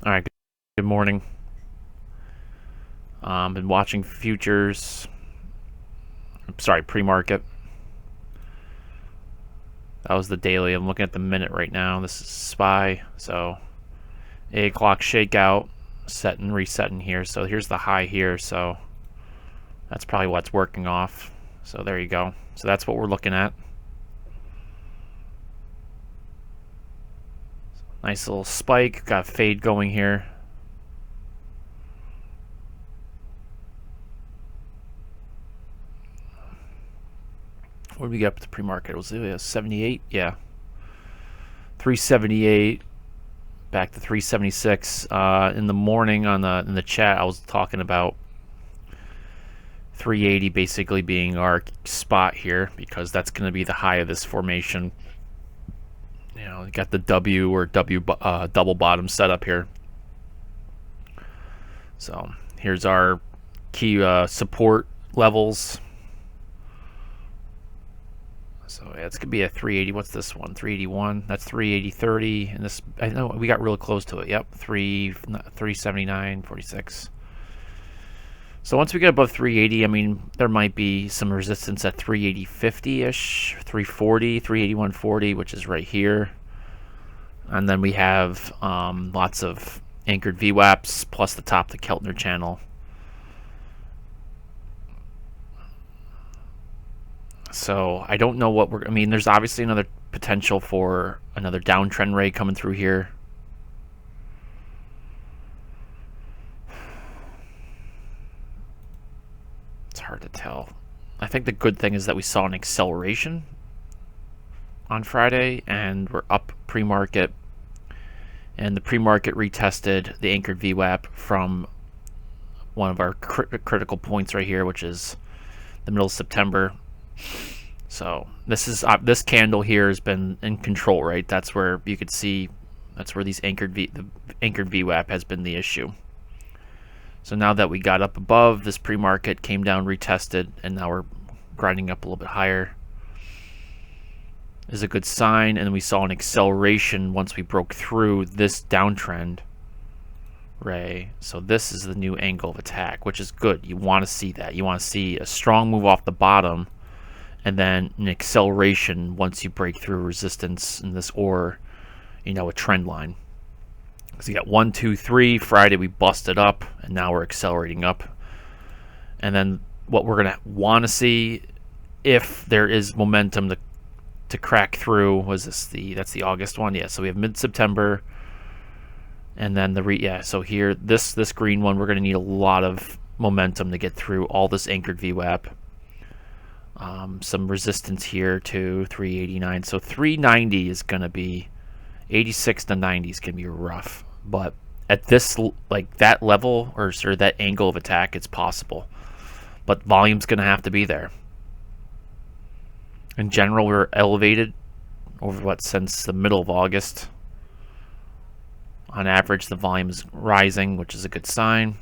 All right, good morning. Been watching futures. Sorry, pre-market. That was the daily. I'm looking at the minute right now. This is SPY. So 8 o'clock shakeout, setting, resetting here. So here's the high here. So that's probably what's working off. So there you go. So that's what we're looking at. Nice little spike. Got a fade going here. What did we get up at the pre-market? Was it 78? Yeah. 378 back to 376. In the morning in the chat, I was talking about 380 basically being our spot here because that's going to be the high of this formation. You know, you got the W or W double bottom setup here. So here's our key support levels. So yeah, it's gonna be a 380. What's this one? 381. That's 380.30. And this, I know we got real close to it. Yep, 379.46. So once we get above 380, I mean, there might be some resistance at 380.50-ish, 340, 381.40, which is right here. And then we have lots of anchored VWAPs plus the top of the Keltner channel. So I don't know what I mean, there's obviously another potential for another downtrend ray coming through here. It's hard to tell. I think the good thing is that we saw an acceleration on Friday and we're up pre-market. And the pre-market retested the anchored VWAP from one of our critical points right here, which is the middle of September. So this candle here has been in control, right? That's where you could see, that's where the anchored VWAP has been the issue. So now that we got up above, this pre-market came down, retested, and now we're grinding up a little bit higher. Is a good sign, and we saw an acceleration once we broke through this downtrend ray. So this is the new angle of attack, which is good. You want to see that. You want to see a strong move off the bottom and then an acceleration once you break through resistance in this, or you know, a trend line. So you got 1, 2, 3. Friday we busted up, and now we're accelerating up. And then what we're gonna want to see, if there is momentum to crack through, was this that's the August one? Yeah. So we have mid-September, and then so here this green one, we're gonna need a lot of momentum to get through all this anchored VWAP. Some resistance here to 389. So 390 is gonna be 86 to 90 is gonna be rough. But at this, like that level or that angle of attack, it's possible. But volume's going to have to be there. In general, we're elevated over since the middle of August. On average, the volume is rising, which is a good sign.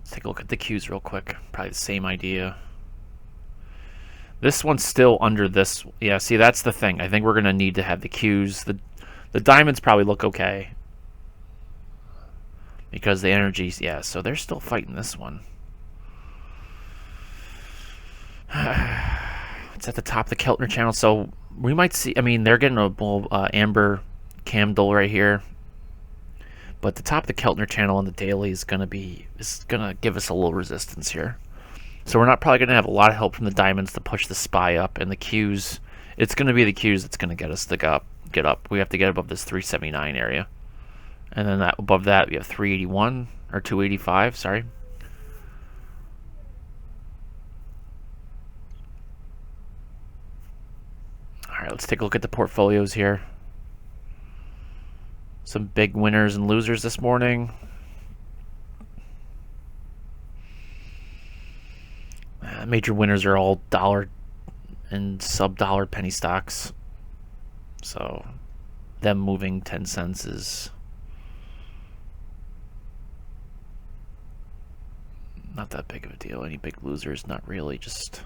Take a look at the Qs real quick. Probably the same idea. This one's still under this. Yeah, see, that's the thing. I think we're going to need to have the Qs. The diamonds probably look okay because the energies, yeah, so they're still fighting this one. It's at the top of the Keltner channel, so we might see, I mean, they're getting a amber candle right here. But the top of the Keltner channel on the daily is gonna give us a little resistance here. So we're not probably gonna have a lot of help from the diamonds to push the SPY up, and the Qs. It's gonna be the Qs that's gonna get us to get up. We have to get above this 379 area, and then above that we have 381 or 285. Sorry. All right, let's take a look at the portfolios here. Some big winners and losers this morning. Major winners are all dollar and sub-dollar penny stocks. So them moving 10 cents is Not that big of a deal. Any big losers? Not really. Just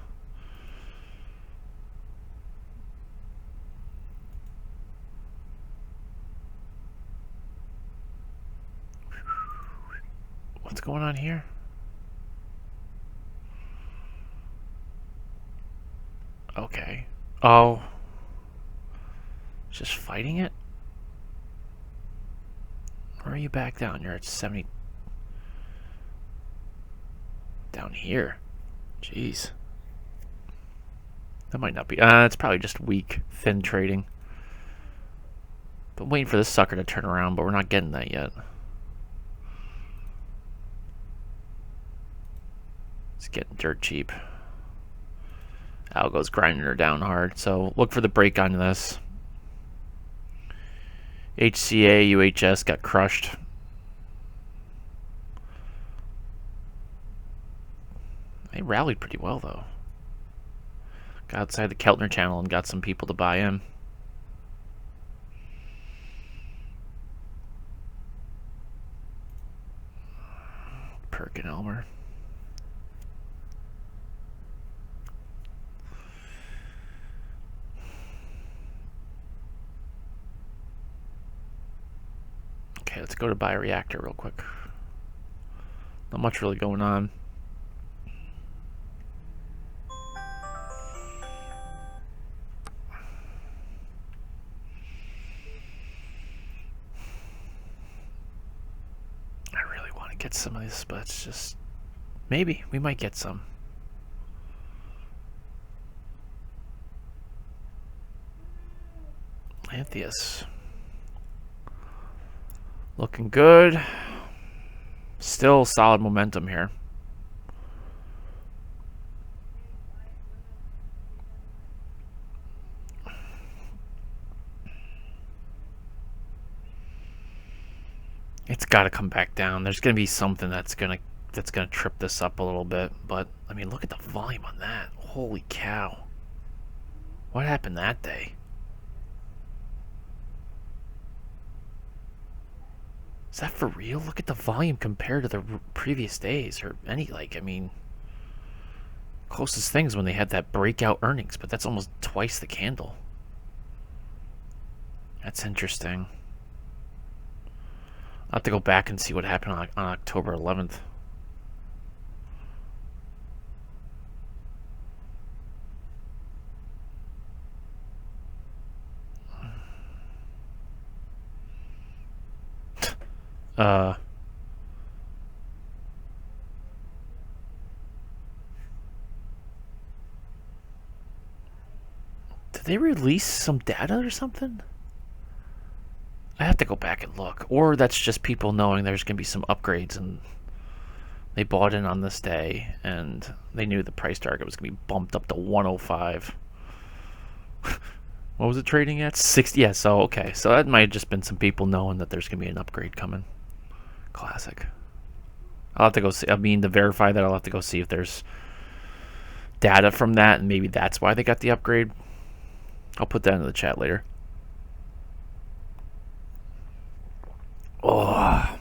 what's going on here? Okay. Oh. Just fighting it? Where are you back down? You're at 70. Down here. Jeez. That might not be. It's probably just weak, thin trading. But waiting for this sucker to turn around, but we're not getting that yet. It's getting dirt cheap. Algo's grinding her down hard, so look for the break on this. HCA, UHS got crushed. They rallied pretty well, though. Got outside the Keltner channel and got some people to buy in. Perkin Elmer. Okay, let's go to bioreactor real quick. Not much really going on. I really want to get some of this, but it's just maybe we might get some. Lantheus. Looking good. Still solid momentum here. It's got to come back down. There's going to be something that's going to trip this up a little bit, but I mean, look at the volume on that. Holy cow. What happened that day? Is that for real? Look at the volume compared to the previous days, or any, like, I mean, closest things when they had that breakout earnings, but that's almost twice the candle. That's interesting. I'll have to go back and see what happened on October 11th. Did they release some data or something? I have to go back and look. Or that's just people knowing there's going to be some upgrades and they bought in on this day and they knew the price target was going to be bumped up to 105. What was it trading at? 60. Yeah, so okay. So that might have just been some people knowing that there's going to be an upgrade coming. Classic. I'll have to go see. I mean, to verify that, I'll have to go see if there's data from that, and maybe that's why they got the upgrade. I'll put that into the chat later. Oh,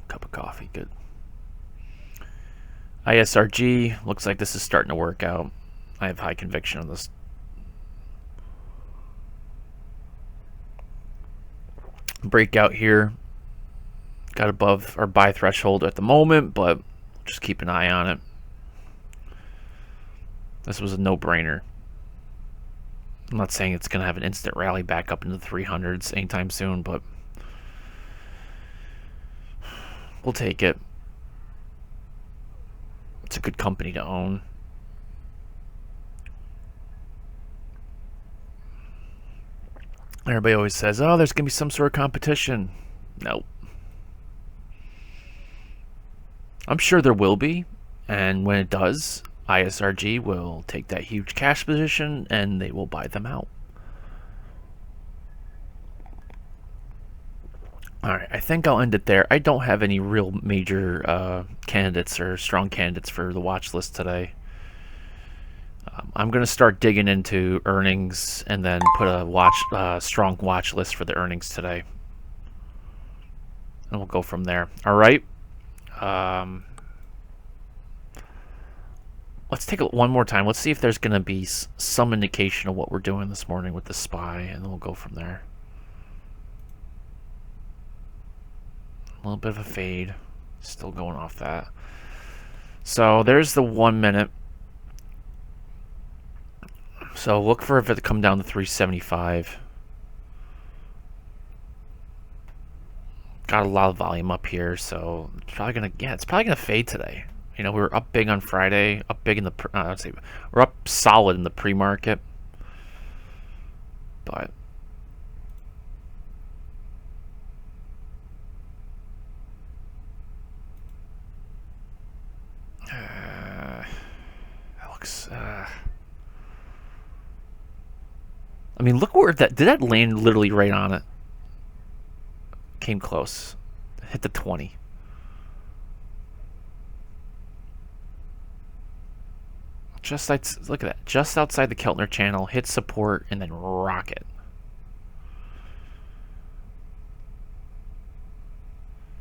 cup of coffee, good. ISRG, looks like this is starting to work out. I have high conviction on this. Breakout here. Got above our buy threshold at the moment, but just keep an eye on it. This was a no-brainer. I'm not saying it's going to have an instant rally back up into the 300s anytime soon, but we'll take it. It's a good company to own. Everybody always says, oh, there's going to be some sort of competition. Nope. I'm sure there will be, and when it does, ISRG will take that huge cash position and they will buy them out. Alright, I think I'll end it there. I don't have any real major candidates or strong candidates for the watch list today. I'm going to start digging into earnings and then put a strong watch list for the earnings today. And we'll go from there. Alright. Let's take it one more time. Let's see if there's going to be some indication of what we're doing this morning with the SPY, and then we'll go from there. A little bit of a fade. Still going off that. So there's the 1 minute. So look for it to come down to 375. Got a lot of volume up here, so it's probably gonna fade today. You know, we were up big on Friday, up big in the let's see, we're up solid in the pre-market, but that looks. I mean, look where did that land literally right on it? Came close, hit the 20. Look at that. Just outside the Keltner channel, hit support, and then rocket.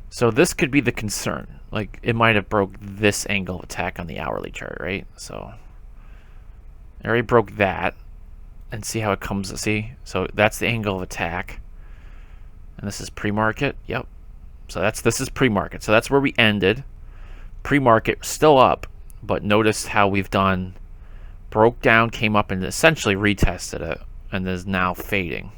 So this could be the concern. Like, it might have broke this angle of attack on the hourly chart, right? So, I already broke that. And see how it comes. See? So that's the angle of attack. And this is pre-market. Yep. So this is pre-market. So that's where we ended. Pre-market still up. But notice how we've done, broke down, came up, and essentially retested it, and is now fading.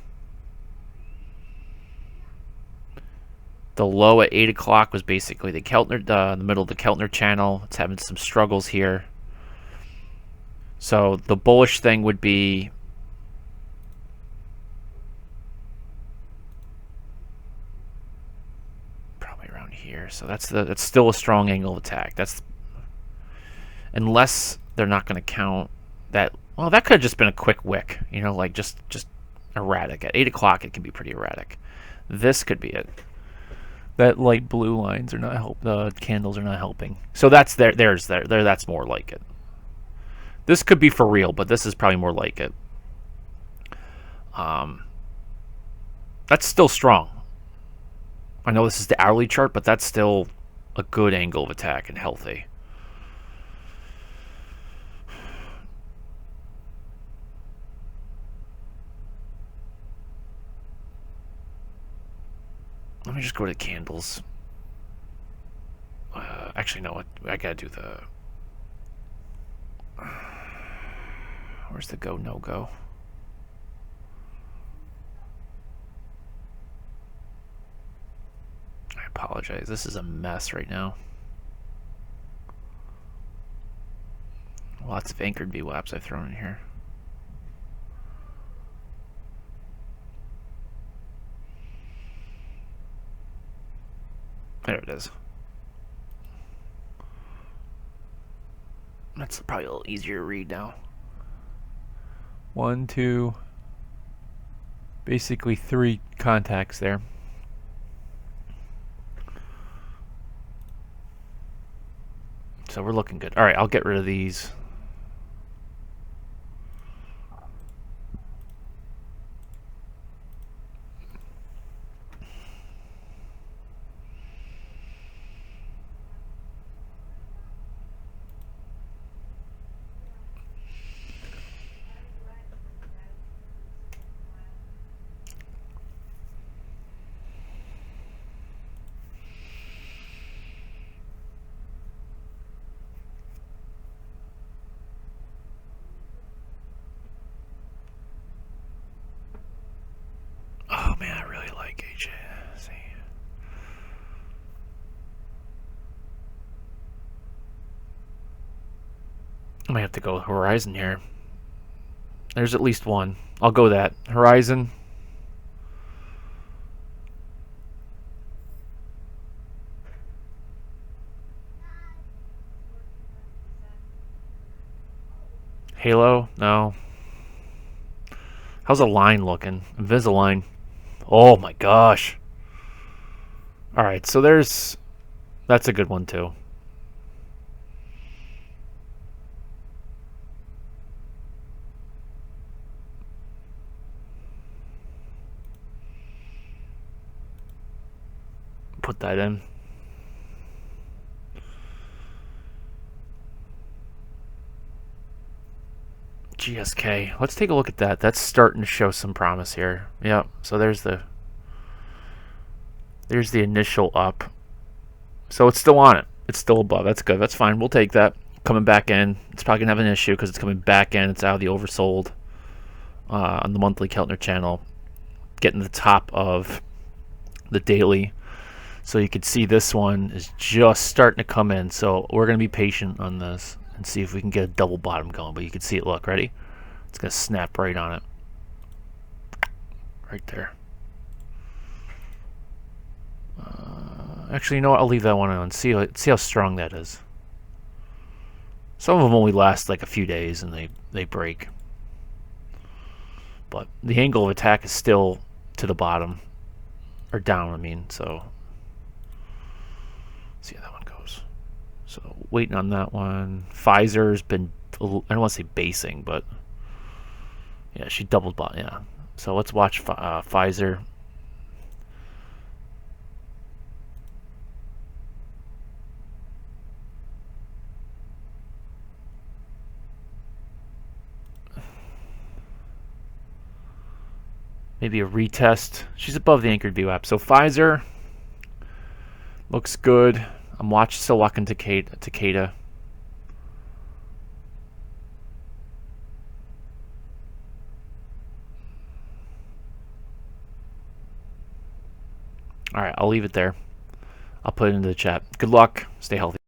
The low at 8 o'clock was basically the Keltner, the middle of the Keltner channel. It's having some struggles here. So the bullish thing would be probably around here. So that's still a strong angle of attack. That's unless they're not going to count that. Well, that could have just been a quick wick, you know, like just erratic. At 8 o'clock, it can be pretty erratic. This could be it. That light blue lines are not help. The candles are not helping. So that's there. That's more like it. This could be for real, but this is probably more like it. That's still strong. I know this is the hourly chart, but that's still a good angle of attack and healthy. Let me just go to candles. Actually, no, I gotta do the. Where's the go, no go? I apologize. This is a mess right now. Lots of anchored VWAPs I've thrown in here. There it is. That's probably a little easier to read now. 1, 2, basically 3 contacts there. So we're looking good. All right, I'll get rid of these. Oh man, I really like HA. See. I might have to go Horizon here. There's at least one. I'll go that. Horizon. Halo? No. How's a line looking? Invisalign. Oh my gosh. Alright, so that's a good one too. Put that in. GSK. Let's take a look at that. That's starting to show some promise here. Yep. So there's the initial up. So it's still on it. It's still above. That's good. That's fine. We'll take that. Coming back in. It's probably gonna have an issue because it's coming back in. It's out of the oversold on the monthly Keltner channel. Getting the top of the daily. So you can see this one is just starting to come in. So we're gonna be patient on this and see if we can get a double bottom going. But you can see it. Look, ready? It's gonna snap right on it. Right there. Actually, you know what? I'll leave that one on. See how strong that is. Some of them only last like a few days and they break. But the angle of attack is still to the bottom. Or down, I mean. So, see how that one goes. So, waiting on that one. Pfizer's been, I don't want to say basing, but yeah, she doubled bottom. Yeah. So, let's watch Pfizer. Maybe a retest. She's above the anchored VWAP. So Pfizer looks good. I'm still watching Takeda. All right, I'll leave it there. I'll put it into the chat. Good luck. Stay healthy.